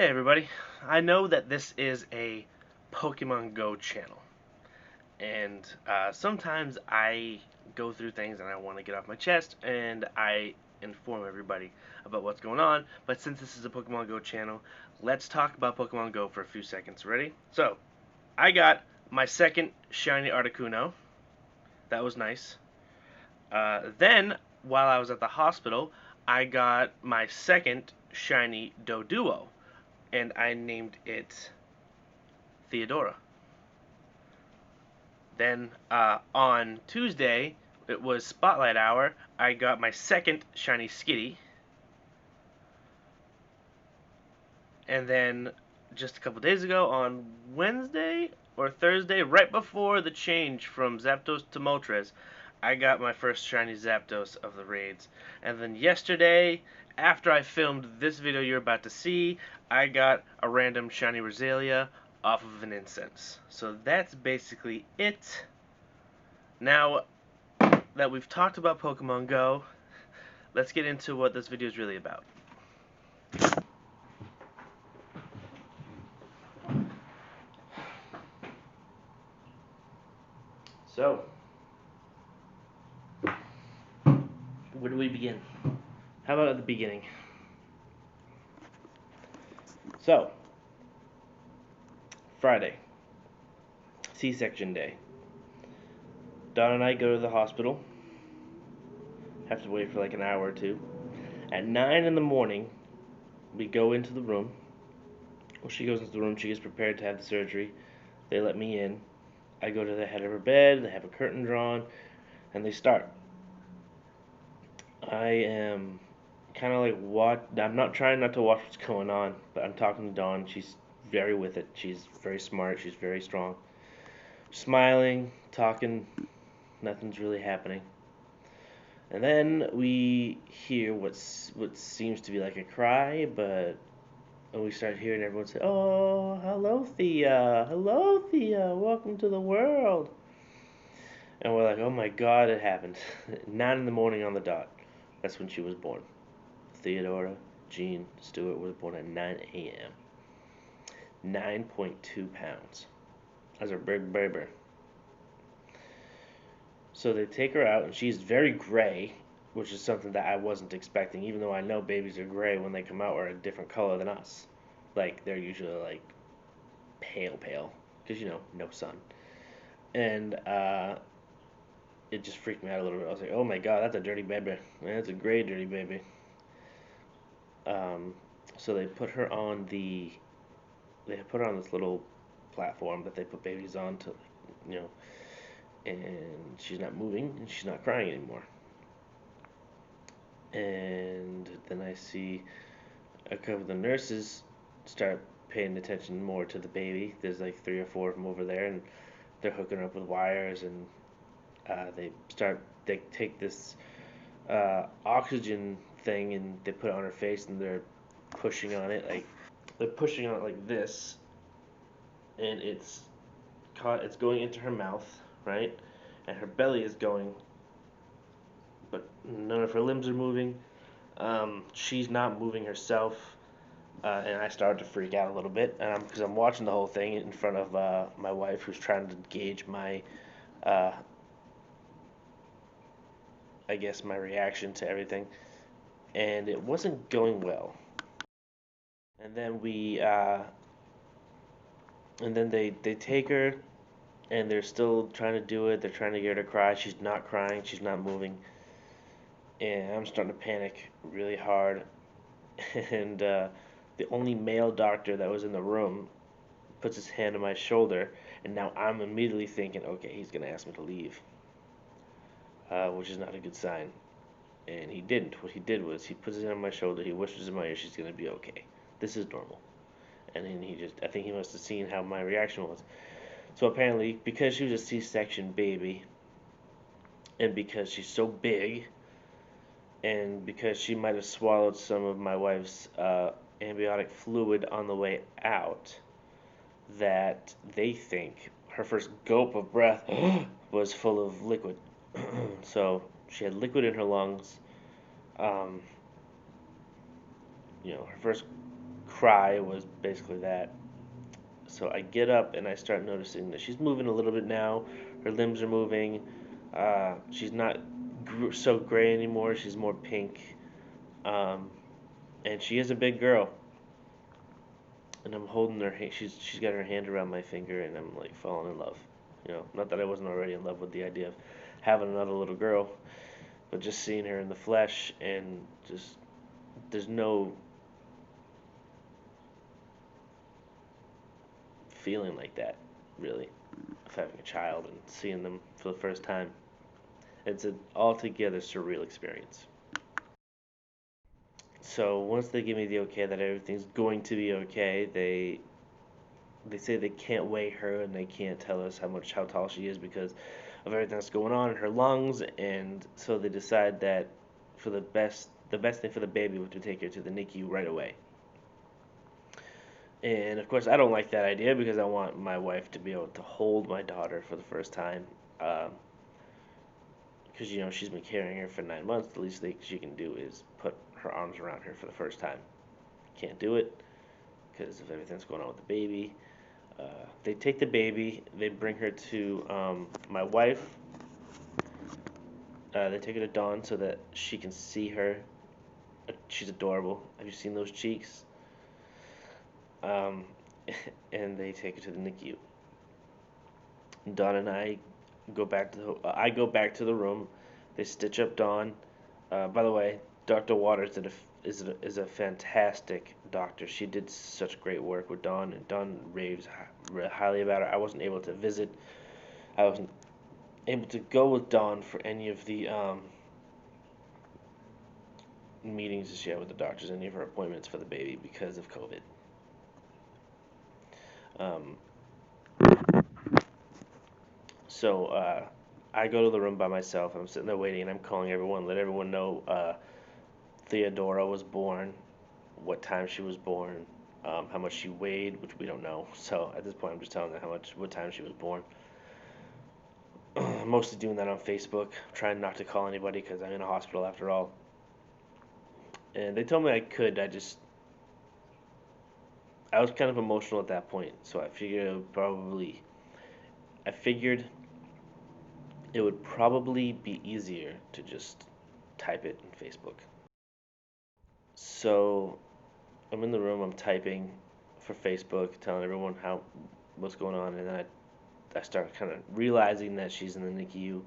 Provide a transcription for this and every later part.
Hey everybody, I know that this is a Pokemon Go channel, and sometimes I go through things and I want to get off my chest and I inform everybody about what's going on, but since this is a Pokemon Go channel, let's talk about Pokemon Go for a few seconds. Ready? So, I got my second shiny Articuno. That was nice. Then, while I was at the hospital, I got my second shiny Doduo, and I named it Theodora. Then on Tuesday, it was Spotlight Hour. I got my second shiny Skitty. And then just a couple days ago, on Wednesday or Thursday, right before the change from Zapdos to Moltres, I got my first shiny Zapdos of the raids. And then yesterday, after I filmed this video you're about to see, I got a random shiny Roselia off of an incense. So that's basically it. Now that we've talked about Pokemon Go, let's get into what this video is really about. So, where do we begin? How about at the beginning? So, Friday, C-section day. Dawn and I go to the hospital. Have to wait for like an hour or two. At 9 in the morning, we go into the room. Well, she goes into the room. She gets prepared to have the surgery. They let me in. I go to the head of her bed. They have a curtain drawn, and they start. I am kind of like what I'm not trying not to watch what's going on, but I'm talking to Dawn. She's very with it. She's very smart. She's very strong. Smiling, talking. Nothing's really happening. And then we hear what seems to be like a cry, but we start hearing everyone say, "Oh, hello, Thea. Hello, Thea. Welcome to the world." And we're like, "Oh my God, it happened." 9 in the morning on the dot. That's when she was born. Theodora Jean Stewart was born at 9 a.m. 9.2 pounds. That's a big baby. So they take her out, and she's very gray, which is something that I wasn't expecting, even though I know babies are gray when they come out or a different color than us. Like, they're usually, like, pale, because, no sun. And it just freaked me out a little bit. I was like, oh my God, that's a dirty baby. Man, that's a gray, dirty baby. So they put her on this little platform that they put babies on to, and she's not moving and she's not crying anymore. And then I see a couple of the nurses start paying attention more to the baby. There's like 3 or 4 of them over there, and they're hooking her up with wires, and they take this oxygen thing and they put it on her face, and they're pushing on it like this, and it's going into her mouth, right? And her belly is going, but none of her limbs are moving. She's not moving herself, and I started to freak out a little bit because I'm watching the whole thing in front of my wife, who's trying to gauge my, I guess, my reaction to everything, and it wasn't going well. And then they take her, and they're still trying to do it. They're trying to get her to cry. She's not crying. She's not moving. And I'm starting to panic really hard. And the only male doctor that was in the room puts his hand on my shoulder, and now I'm immediately thinking, okay, he's going to ask me to leave, which is not a good sign. And he didn't. What he did was he puts his hand on my shoulder, he whispers in my ear, she's going to be okay. This is normal. And then I think he must have seen how my reaction was. So apparently, because she was a C-section baby, and because she's so big, and because she might have swallowed some of my wife's amniotic fluid on the way out, that they think her first gulp of breath was full of liquid. So she had liquid in her lungs. Her first cry was basically that. So I get up and I start noticing that she's moving a little bit now. Her limbs are moving. She's not so gray anymore. She's more pink. Um, and she is a big girl. And I'm holding her. She's got her hand around my finger, and I'm like falling in love. Not that I wasn't already in love with the idea of having another little girl, but just seeing her in the flesh and just there's no feeling like that really of having a child and seeing them for the first time. It's an altogether surreal experience. So once they give me the okay that everything's going to be okay, they say they can't weigh her and they can't tell us how tall she is because of everything that's going on in her lungs, and so they decide that for the best thing for the baby was to take her to the NICU right away. And of course, I don't like that idea because I want my wife to be able to hold my daughter for the first time. Because she's been carrying her for 9 months. The least thing she can do is put her arms around her for the first time. Can't do it because of everything that's going on with the baby. They take the baby. They bring her to my wife. They take her to Dawn so that she can see her. She's adorable. Have you seen those cheeks? Um, and they take her to the NICU. Dawn and I go back to the room. They stitch up Dawn. By the way, Dr. Waters is a fantastic doctor. She did such great work with Dawn, and Dawn raves highly about her. I wasn't able to visit. I wasn't able to go with Dawn for any of the meetings that she had with the doctors, any of her appointments for the baby because of COVID. Um, so I go to the room by myself. I'm sitting there waiting, and I'm calling everyone, let everyone know Theodora was born, what time she was born, how much she weighed, which we don't know. So at this point, I'm just telling them what time she was born. I'm mostly doing that on Facebook, trying not to call anybody because I'm in a hospital after all. And they told me I could. I was kind of emotional at that point, so I figured it would probably be easier to just type it in Facebook. So I'm in the room, I'm typing for Facebook, telling everyone what's going on, and then I start kind of realizing that she's in the NICU.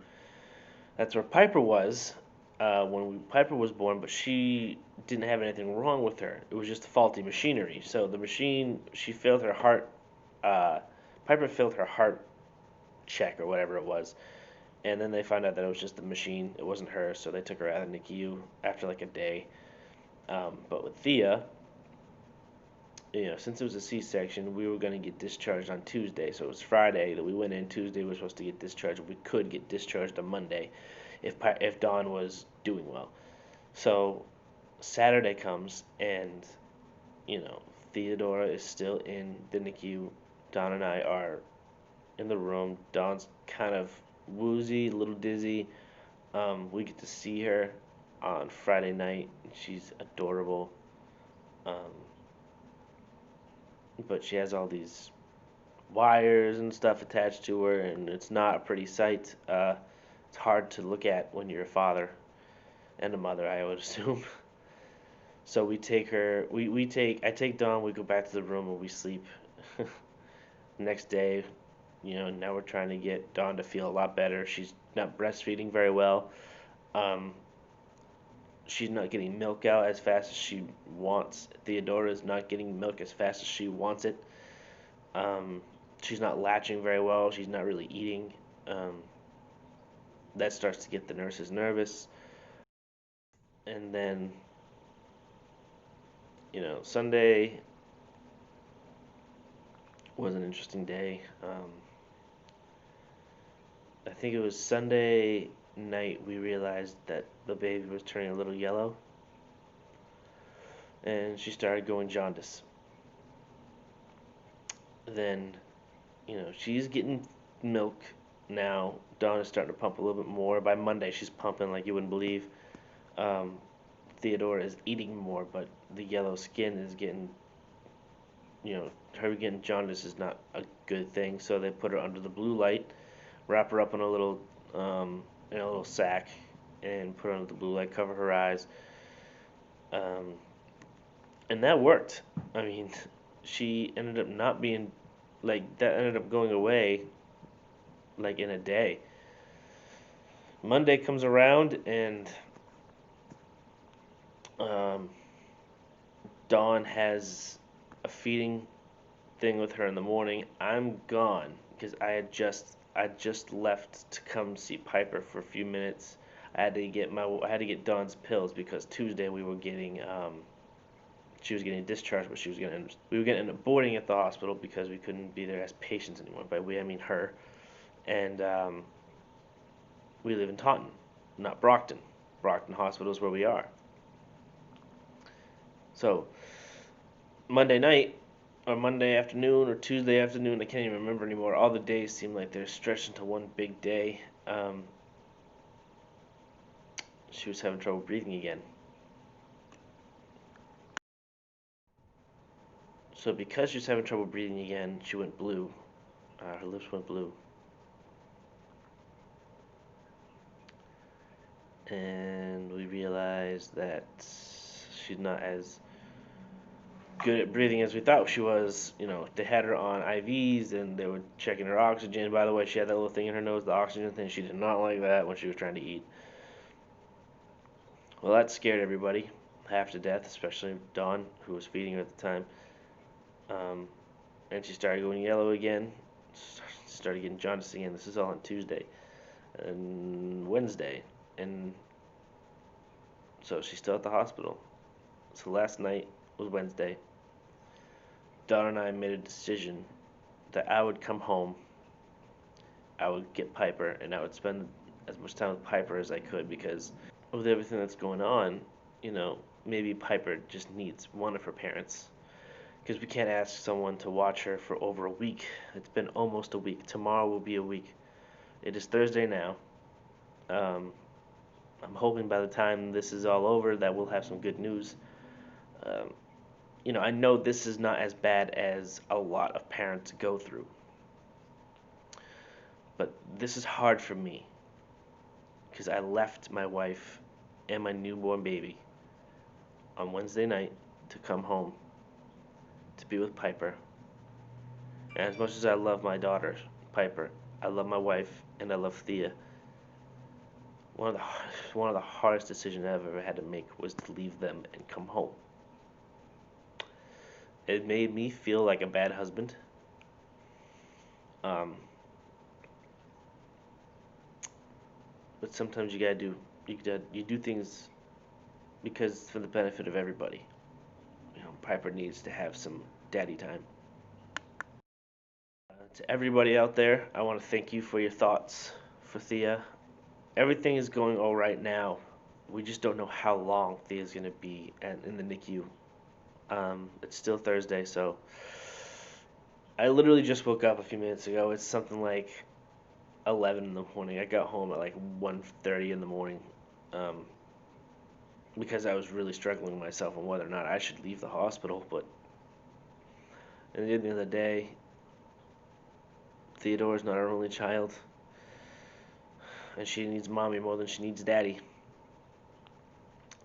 That's where Piper was when Piper was born, but she didn't have anything wrong with her. It was just faulty machinery. So the machine, she failed her heart. Uh, Piper failed her heart check or whatever it was, and then they found out that it was just the machine. It wasn't her, so they took her out of the NICU after like a day. But with Thea, since it was a C-section, we were going to get discharged on Tuesday. So it was Friday that we went in. Tuesday we were supposed to get discharged. We could get discharged on Monday if Dawn was doing well. So Saturday comes and Theodora is still in the NICU. Dawn and I are in the room. Dawn's kind of woozy, a little dizzy. We get to see her on Friday night. She's adorable. Um, but she has all these wires and stuff attached to her, and it's not a pretty sight. It's hard to look at when you're a father and a mother, I would assume. So I take Dawn, we go back to the room and we sleep. Next day, now we're trying to get Dawn to feel a lot better. She's not breastfeeding very well. Um, she's not getting milk out as fast as she wants. Theodora is not getting milk as fast as she wants it. Um, she's not latching very well. She's not really eating. Um, that starts to get the nurses nervous. And then, Sunday was an interesting day. I think it was Sunday night we realized that the baby was turning a little yellow, and she started going jaundice. Then, she's getting milk now. Dawn is starting to pump a little bit more. By Monday, she's pumping like you wouldn't believe. Um, Theodora is eating more, but the yellow skin is getting her getting jaundice is not a good thing. So they put her under the blue light, wrap her up in a little sack, and put her under the blue light, cover her eyes, um, and that worked. I mean, she ended up not being like that. Ended up going away like in a day. Monday comes around and um, Dawn has a feeding thing with her in the morning. I'm gone because I just left to come see Piper for a few minutes. I had to get Dawn's pills because Tuesday she was getting discharged, but we were going to end up boarding at the hospital because we couldn't be there as patients anymore. By we, I mean her. And we live in Taunton, not Brockton. Brockton Hospital is where we are. So Monday night, or Monday afternoon, or Tuesday afternoon, I can't even remember anymore. All the days seem like they're stretched into one big day. She was having trouble breathing again. So because she was having trouble breathing again, she went blue. Her lips went blue. And we realized that she's not as good at breathing as we thought she was. They had her on IVs and they were checking her oxygen. By the way, she had that little thing in her nose, the oxygen thing. She did not like that when she was trying to eat. Well, that scared everybody half to death, especially Dawn, who was feeding her at the time. And she started going yellow again. Started getting jaundice again. This is all on Tuesday and Wednesday. And so she's still at the hospital. So last night was Wednesday. Dawn and I made a decision that I would come home, I would get Piper, and I would spend as much time with Piper as I could because with everything that's going on, maybe Piper just needs one of her parents. Because we can't ask someone to watch her for over a week. It's been almost a week. Tomorrow will be a week. It is Thursday now. I'm hoping by the time this is all over that we'll have some good news. Um, I know this is not as bad as a lot of parents go through. But this is hard for me because I left my wife and my newborn baby on Wednesday night to come home to be with Piper. And as much as I love my daughter, Piper, I love my wife and I love Thea. One of the hardest decisions I've ever had to make was to leave them and come home. It made me feel like a bad husband. But sometimes you do things because for the benefit of everybody. Piper needs to have some daddy time. To everybody out there, I want to thank you for your thoughts for Thea. Everything is going all right now. We just don't know how long Thea's going to be in the NICU. It's still Thursday, so I literally just woke up a few minutes ago. It's something like 11 in the morning. I got home at like 1:30 in the morning because I was really struggling with myself on whether or not I should leave the hospital. But at the end of the day, Theodore's not our only child, and she needs mommy more than she needs daddy.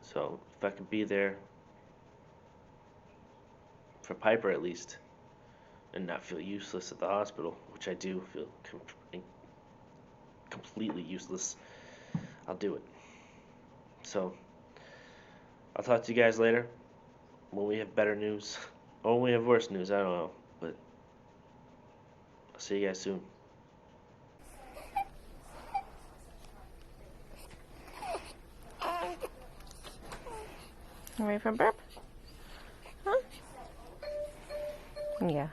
So if I could be there for Piper at least, and not feel useless at the hospital, which I do feel completely useless, I'll do it. So I'll talk to you guys later when we have better news, or when we have worse news. I don't know, but I'll see you guys soon. Ready for a burp? Huh? Yeah.